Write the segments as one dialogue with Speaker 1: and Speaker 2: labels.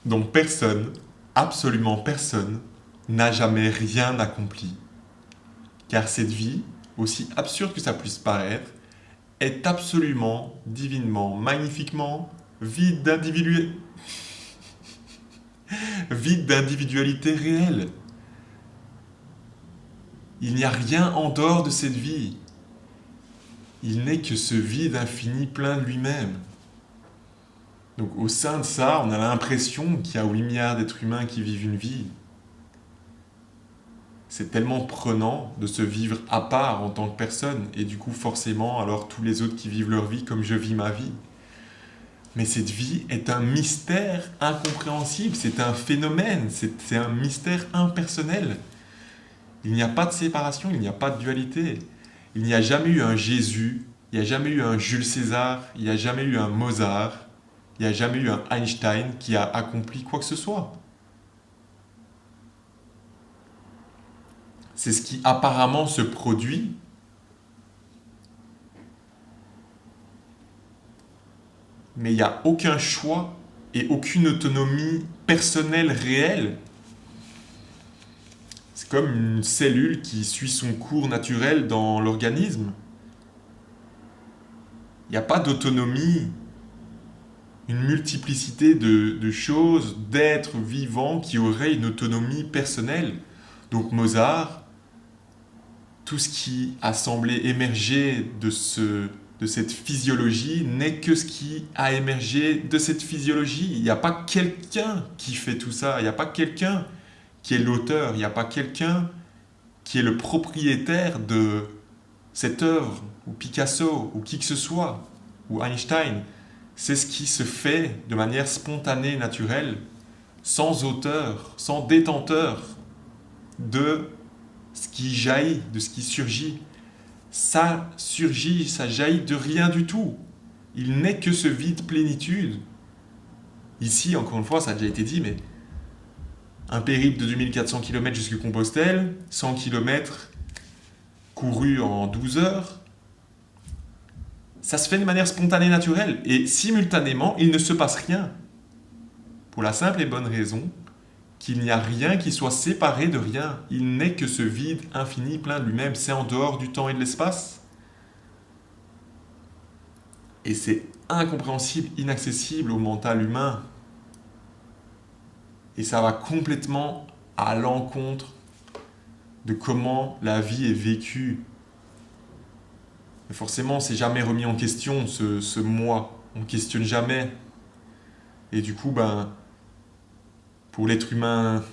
Speaker 1: Donc personne, absolument personne, n'a jamais rien accompli. Car cette vie, aussi absurde que ça puisse paraître, est absolument, divinement, magnifiquement vide d'individualité réelle. Il n'y a rien en dehors de cette vie. Il n'est que ce vide infini plein de lui-même. Donc au sein de ça, on a l'impression qu'il y a 8 milliards d'êtres humains qui vivent une vie. C'est tellement prenant de se vivre à part en tant que personne, et du coup forcément alors tous les autres qui vivent leur vie comme je vis ma vie. Mais cette vie est un mystère incompréhensible, c'est un phénomène, c'est un mystère impersonnel. Il n'y a pas de séparation, il n'y a pas de dualité. Il n'y a jamais eu un Jésus, il n'y a jamais eu un Jules César, il n'y a jamais eu un Mozart, il n'y a jamais eu un Einstein qui a accompli quoi que ce soit. C'est ce qui apparemment se produit, mais il n'y a aucun choix et aucune autonomie personnelle réelle. C'est comme une cellule qui suit son cours naturel dans l'organisme. Il n'y a pas d'autonomie, une multiplicité de choses, d'êtres vivants qui auraient une autonomie personnelle. Donc Mozart, tout ce qui a semblé émerger de cette physiologie n'est que ce qui a émergé de cette physiologie. Il n'y a pas quelqu'un qui fait tout ça, il n'y a pas quelqu'un qui est l'auteur, il n'y a pas quelqu'un qui est le propriétaire de cette œuvre, ou Picasso, ou qui que ce soit, ou Einstein. C'est ce qui se fait de manière spontanée, naturelle, sans auteur, sans détenteur de ce qui jaillit, de ce qui surgit. Ça surgit, ça jaillit de rien du tout. Il n'est que ce vide plénitude. Ici, encore une fois, ça a déjà été dit, mais un périple de 2400 km jusqu'à Compostelle, 100 km courus en 12 heures, ça se fait de manière spontanée, naturelle. Et simultanément, il ne se passe rien. Pour la simple et bonne raison qu'il n'y a rien qui soit séparé de rien. Il n'est que ce vide infini plein de lui-même. C'est en dehors du temps et de l'espace. Et c'est incompréhensible, inaccessible au mental humain. Et ça va complètement à l'encontre de comment la vie est vécue. Et forcément, c'est jamais remis en question, ce moi. On ne questionne jamais. Et du coup, pour l'être humain,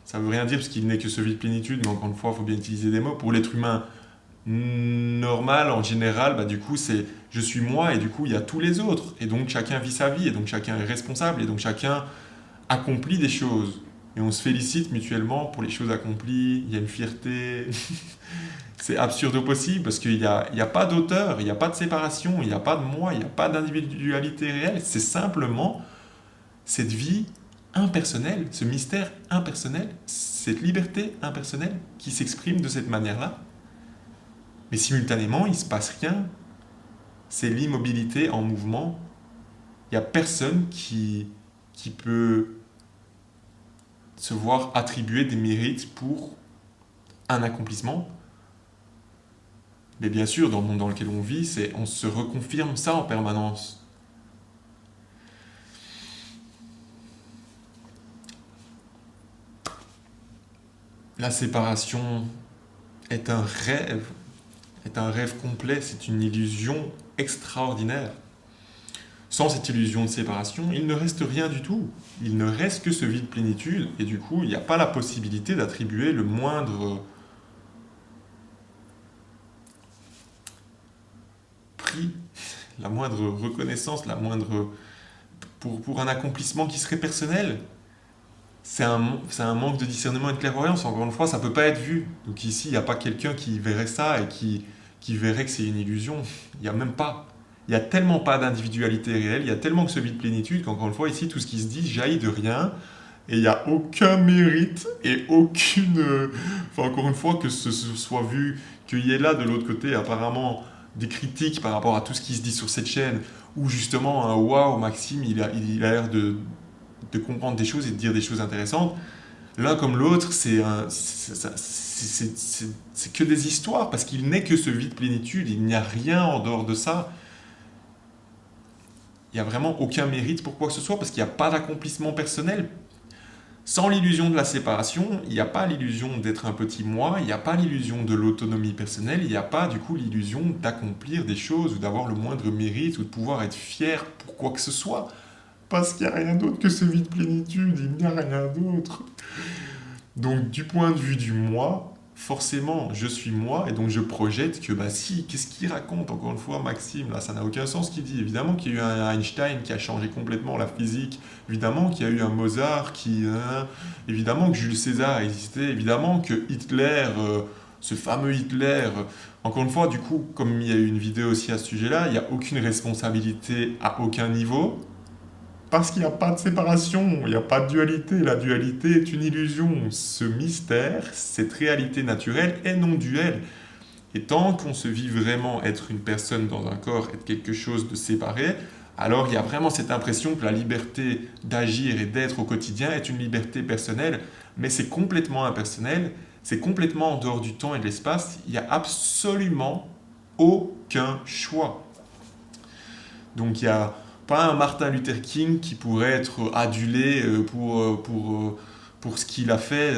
Speaker 1: ça veut rien dire parce qu'il n'est que ce vide plénitude, mais encore une fois, il faut bien utiliser des mots. Pour l'être humain normal, en général, du coup, c'est je suis moi et du coup, il y a tous les autres. Et donc, chacun vit sa vie et donc, chacun est responsable et donc, chacun accomplit des choses. Et on se félicite mutuellement pour les choses accomplies, il y a une fierté. C'est absurde au possible parce qu'il y a pas d'auteur, il n'y a pas de séparation, il n'y a pas de moi, il n'y a pas d'individualité réelle. C'est simplement cette vie impersonnelle, ce mystère impersonnel, cette liberté impersonnelle qui s'exprime de cette manière-là. Mais simultanément, il ne se passe rien. C'est l'immobilité en mouvement. Il n'y a personne qui peut se voir attribuer des mérites pour un accomplissement. Mais bien sûr, dans le monde dans lequel on vit, on se reconfirme ça en permanence. La séparation est est un rêve complet, c'est une illusion extraordinaire. Sans cette illusion de séparation, il ne reste rien du tout. Il ne reste que ce vide plénitude, et du coup, il n'y a pas la possibilité d'attribuer le moindre prix, la moindre reconnaissance, pour un accomplissement qui serait personnel. C'est un manque de discernement et de clairvoyance. Encore une fois, ça ne peut pas être vu. Donc ici, il n'y a pas quelqu'un qui verrait ça et qui verrait que c'est une illusion. Il n'y a même pas. Il n'y a tellement pas d'individualité réelle, il y a tellement que ce vide plénitude qu'encore une fois, ici, tout ce qui se dit jaillit de rien. Et il n'y a aucun mérite et aucune... Enfin, encore une fois, que ce soit vu, qu'il y ait là, de l'autre côté, apparemment, des critiques par rapport à tout ce qui se dit sur cette chaîne, où justement, waouh, Maxime, il a l'air de comprendre des choses et de dire des choses intéressantes. L'un comme l'autre, c'est que des histoires, parce qu'il n'est que ce vide plénitude, il n'y a rien en dehors de ça. Il n'y a vraiment aucun mérite pour quoi que ce soit, parce qu'il n'y a pas d'accomplissement personnel. Sans l'illusion de la séparation, il n'y a pas l'illusion d'être un petit moi, il n'y a pas l'illusion de l'autonomie personnelle, il n'y a pas du coup l'illusion d'accomplir des choses ou d'avoir le moindre mérite ou de pouvoir être fier pour quoi que ce soit. Parce qu'il n'y a rien d'autre que ce vide plénitude, il n'y a rien d'autre. Donc du point de vue du moi, forcément, je suis moi, et donc je projette que, bah si, qu'est-ce qu'il raconte, encore une fois, Maxime, là, ça n'a aucun sens ce qu'il dit. Évidemment qu'il y a eu un Einstein qui a changé complètement la physique, évidemment qu'il y a eu un Mozart qui... évidemment que Jules César existait, évidemment que Hitler, ce fameux Hitler, encore une fois, du coup, comme il y a eu une vidéo aussi à ce sujet-là, il n'y a aucune responsabilité à aucun niveau. Parce qu'il n'y a pas de séparation, il n'y a pas de dualité. La dualité est une illusion. Ce mystère, cette réalité naturelle est non duelle. Et tant qu'on se vit vraiment être une personne dans un corps, être quelque chose de séparé, alors il y a vraiment cette impression que la liberté d'agir et d'être au quotidien est une liberté personnelle, mais c'est complètement impersonnel, c'est complètement en dehors du temps et de l'espace, il n'y a absolument aucun choix. Donc il y a pas un Martin Luther King qui pourrait être adulé pour ce qu'il a fait,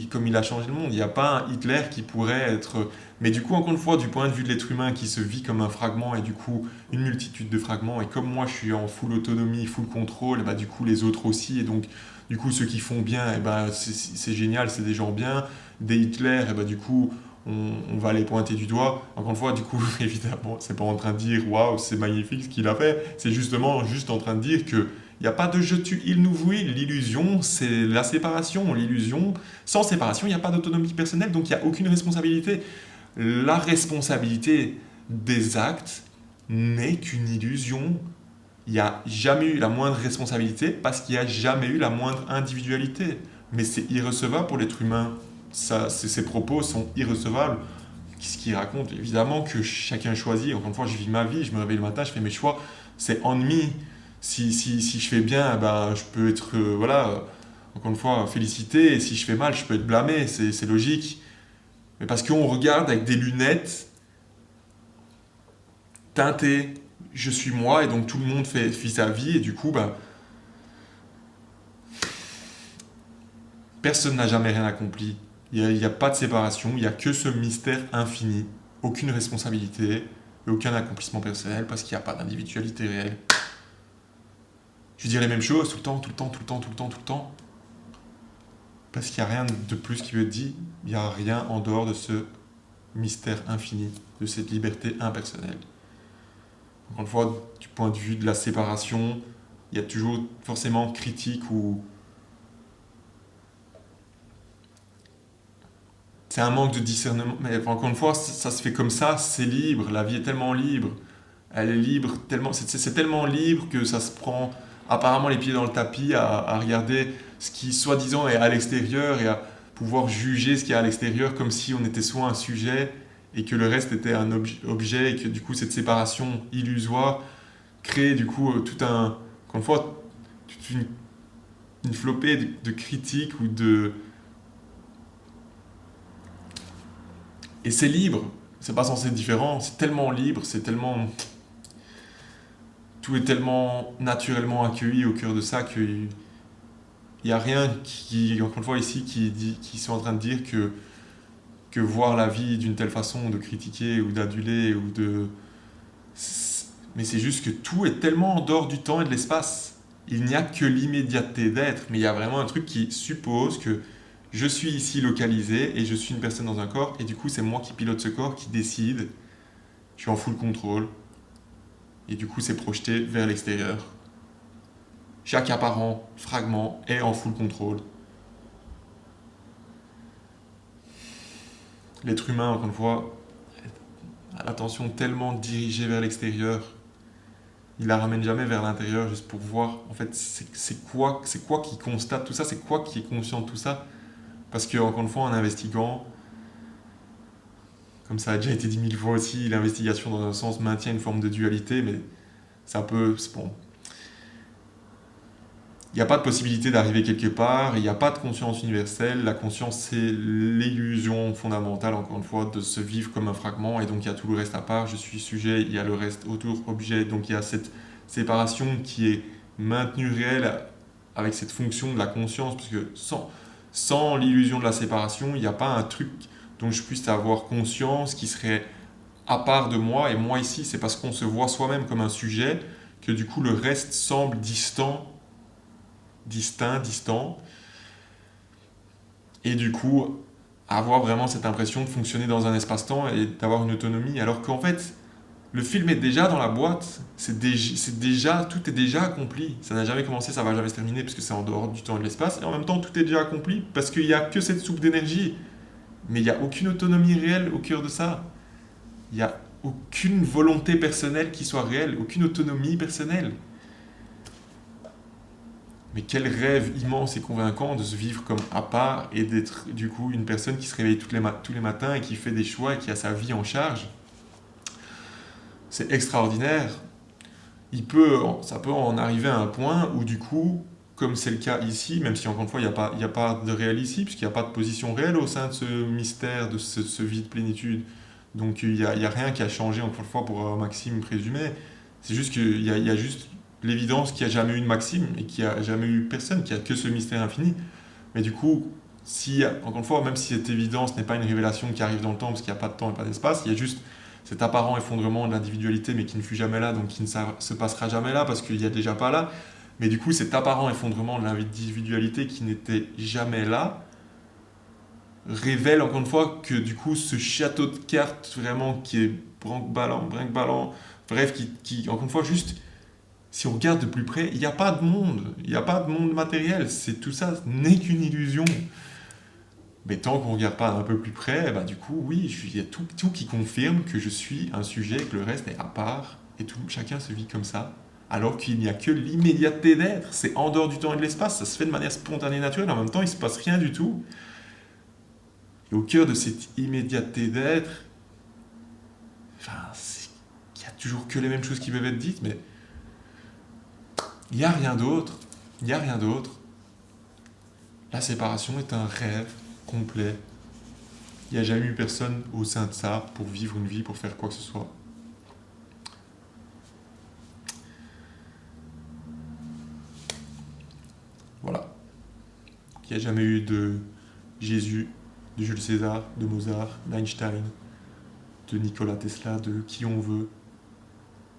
Speaker 1: comme il a changé le monde. Il n'y a pas un Hitler qui pourrait être... Mais du coup, encore une fois, du point de vue de l'être humain qui se vit comme un fragment et du coup une multitude de fragments, et comme moi je suis en full autonomie, full contrôle, et bah, du coup les autres aussi, et donc du coup ceux qui font bien, et bah, c'est génial, c'est des gens bien. Des Hitler, et bah, du coup on va les pointer du doigt. Encore une fois, du coup, évidemment, c'est pas en train de dire waouh, c'est magnifique ce qu'il a fait. C'est justement juste en train de dire que il n'y a pas de je tue, il nous vouille. L'illusion, c'est la séparation. L'illusion, sans séparation, il n'y a pas d'autonomie personnelle, donc il n'y a aucune responsabilité. La responsabilité des actes n'est qu'une illusion. Il n'y a jamais eu la moindre responsabilité parce qu'il n'y a jamais eu la moindre individualité. Mais c'est irrecevable pour l'être humain. Ses propos sont irrecevables. Qu'est-ce qu'il raconte? Évidemment que chacun choisit. Encore une fois, je vis ma vie, je me réveille le matin, je fais mes choix. C'est ennemi. Si je fais bien, ben, je peux être, voilà, encore une fois, félicité. Et si je fais mal, je peux être blâmé. C'est logique. Mais parce qu'on regarde avec des lunettes teintées. Je suis moi et donc tout le monde fait sa vie. Et du coup, ben, personne n'a jamais rien accompli. Il n'y a pas de séparation, il n'y a que ce mystère infini, aucune responsabilité et aucun accomplissement personnel parce qu'il n'y a pas d'individualité réelle. Je dis les mêmes choses tout le temps, tout le temps, tout le temps, tout le temps, tout le temps. Parce qu'il n'y a rien de plus qui veut être dit, il n'y a rien en dehors de ce mystère infini, de cette liberté impersonnelle. Encore une fois, du point de vue de la séparation, il y a toujours forcément critique ou c'est un manque de discernement. Mais encore une fois, ça se fait comme ça, c'est libre, la vie est tellement libre. Elle est libre, tellement, c'est tellement libre que ça se prend apparemment les pieds dans le tapis à regarder ce qui soi-disant est à l'extérieur et à pouvoir juger ce qui est à l'extérieur comme si on était soit un sujet et que le reste était un objet et que du coup cette séparation illusoire crée du coup tout un, encore une fois, toute une flopée de critiques ou de... Et c'est libre, c'est pas censé être différent, c'est tellement libre, c'est tellement... Tout est tellement naturellement accueilli au cœur de ça qu'il n'y a rien qui, encore une fois ici, qui sont en train de dire que voir la vie d'une telle façon, de critiquer ou d'aduler ou de... Mais c'est juste que tout est tellement en dehors du temps et de l'espace. Il n'y a que l'immédiateté d'être, mais il y a vraiment un truc qui suppose que je suis ici localisé et je suis une personne dans un corps et du coup c'est moi qui pilote ce corps, qui décide, je suis en full contrôle et du coup c'est projeté vers l'extérieur. Chaque apparent fragment est en full contrôle. L'être humain, encore une fois, a l'attention tellement dirigée vers l'extérieur, il la ramène jamais vers l'intérieur juste pour voir, en fait, c'est quoi qui constate tout ça, c'est quoi qui est conscient de tout ça. Parce que, encore une fois, en investiguant, comme ça a déjà été dit mille fois aussi, l'investigation dans un sens maintient une forme de dualité, mais c'est un peu... Bon, Il n'y a pas de possibilité d'arriver quelque part, il n'y a pas de conscience universelle. La conscience, c'est l'illusion fondamentale, encore une fois, de se vivre comme un fragment, et donc il y a tout le reste à part. Je suis sujet, il y a le reste autour, objet. Donc il y a cette séparation qui est maintenue réelle avec cette fonction de la conscience, parce que sans l'illusion de la séparation, il n'y a pas un truc dont je puisse avoir conscience qui serait à part de moi. Et moi ici, c'est parce qu'on se voit soi-même comme un sujet que du coup le reste semble distant, distant, et du coup avoir vraiment cette impression de fonctionner dans un espace-temps et d'avoir une autonomie, alors qu'en fait le film est déjà dans la boîte, tout est déjà accompli, ça n'a jamais commencé, ça va jamais se terminer parce que c'est en dehors du temps et de l'espace, et en même temps tout est déjà accompli parce qu'il n'y a que cette soupe d'énergie, mais il n'y a aucune autonomie réelle au cœur de ça, il n'y a aucune volonté personnelle qui soit réelle, aucune autonomie personnelle. Mais quel rêve immense et convaincant de se vivre comme à part et d'être du coup une personne qui se réveille tous les matins et qui fait des choix et qui a sa vie en charge. C'est extraordinaire. Ça peut en arriver à un point où du coup, comme c'est le cas ici, même si encore une fois il n'y a pas de réel ici, puisqu'il n'y a pas de position réelle au sein de ce mystère, de ce vide plénitude. Donc il n'y a rien qui a changé encore une fois pour Maxime présumé. C'est juste qu'il y a juste l'évidence qu'il n'y a jamais eu de Maxime et qu'il n'y a jamais eu personne, qu'il n'y a que ce mystère infini. Mais du coup, encore une fois, même si cette évidence n'est pas une révélation qui arrive dans le temps, parce qu'il n'y a pas de temps et pas d'espace, il y a juste cet apparent effondrement de l'individualité, mais qui ne fut jamais là, donc qui ne se passera jamais là, parce qu'il n'y a déjà pas là. Mais du coup, cet apparent effondrement de l'individualité qui n'était jamais là, révèle encore une fois que du coup, ce château de cartes vraiment qui est brinque-ballant, bref, encore une fois, juste si on regarde de plus près, il n'y a pas de monde. Il n'y a pas de monde matériel. Tout ça n'est qu'une illusion. Mais tant qu'on ne regarde pas un peu plus près, bah, du coup, oui, il y a tout qui confirme que je suis un sujet, que le reste est à part, et chacun se vit comme ça, alors qu'il n'y a que l'immédiateté d'être. C'est en dehors du temps et de l'espace, ça se fait de manière spontanée et naturelle, en même temps, il ne se passe rien du tout. Et au cœur de cette immédiateté d'être, il n'y a toujours que les mêmes choses qui peuvent être dites, mais il n'y a rien d'autre. Il n'y a rien d'autre. La séparation est un rêve complet. Il n'y a jamais eu personne au sein de ça pour vivre une vie, pour faire quoi que ce soit. Voilà. Il n'y a jamais eu de Jésus, de Jules César, de Mozart, d'Einstein, de Nikola Tesla, de qui on veut.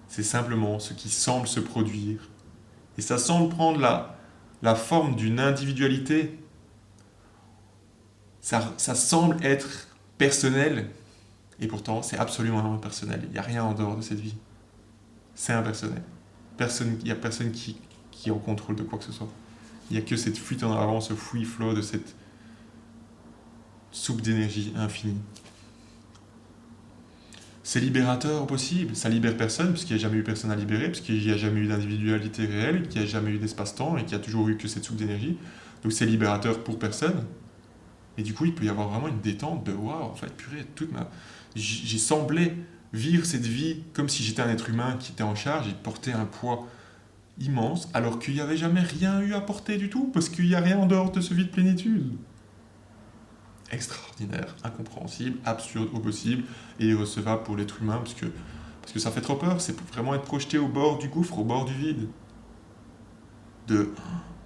Speaker 1: C'est simplement ce qui semble se produire. Et ça semble prendre la forme d'une individualité. Ça semble être personnel, et pourtant c'est absolument impersonnel. Il n'y a rien en dehors de cette vie. C'est impersonnel. Il n'y a personne qui est en contrôle de quoi que ce soit. Il n'y a que cette fuite en avant, ce free flow de cette soupe d'énergie infinie. C'est libérateur au possible, ça libère personne, puisqu'il n'y a jamais eu personne à libérer, puisqu'il n'y a jamais eu d'individualité réelle, qu'il n'y a jamais eu d'espace-temps, et qu'il n'y a toujours eu que cette soupe d'énergie. Donc c'est libérateur pour personne. Et du coup, il peut y avoir vraiment une détente de waouh, en fait, purée, j'ai semblé vivre cette vie comme si j'étais un être humain qui était en charge et portait un poids immense, alors qu'il n'y avait jamais rien eu à porter du tout, parce qu'il n'y a rien en dehors de ce vide plénitude. Extraordinaire, incompréhensible, absurde au possible, et irrecevable pour l'être humain, parce que ça fait trop peur, c'est pour vraiment être projeté au bord du gouffre, au bord du vide.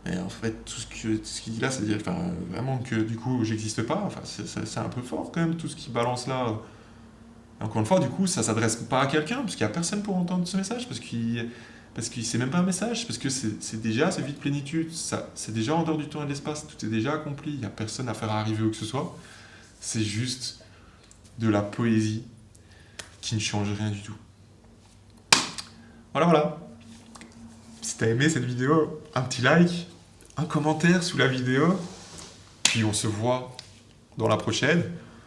Speaker 1: Mais en fait, tout ce qu'il dit là, c'est dire vraiment que du coup, j'existe pas. Enfin, c'est un peu fort quand même, tout ce qu'il balance là. Et encore une fois, du coup, ça s'adresse pas à quelqu'un, parce qu'il y a personne pour entendre ce message, parce que c'est même pas un message, parce que c'est déjà ce vide plénitude, c'est déjà en dehors du temps et de l'espace, tout est déjà accompli, il n'y a personne à faire arriver où que ce soit. C'est juste de la poésie qui ne change rien du tout. Voilà. Si t'as aimé cette vidéo, un petit like, un commentaire sous la vidéo, puis on se voit dans la prochaine.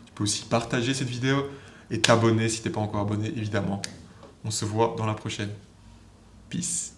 Speaker 1: Tu peux aussi partager cette vidéo et t'abonner si t'es pas encore abonné, évidemment. On se voit dans la prochaine. Peace.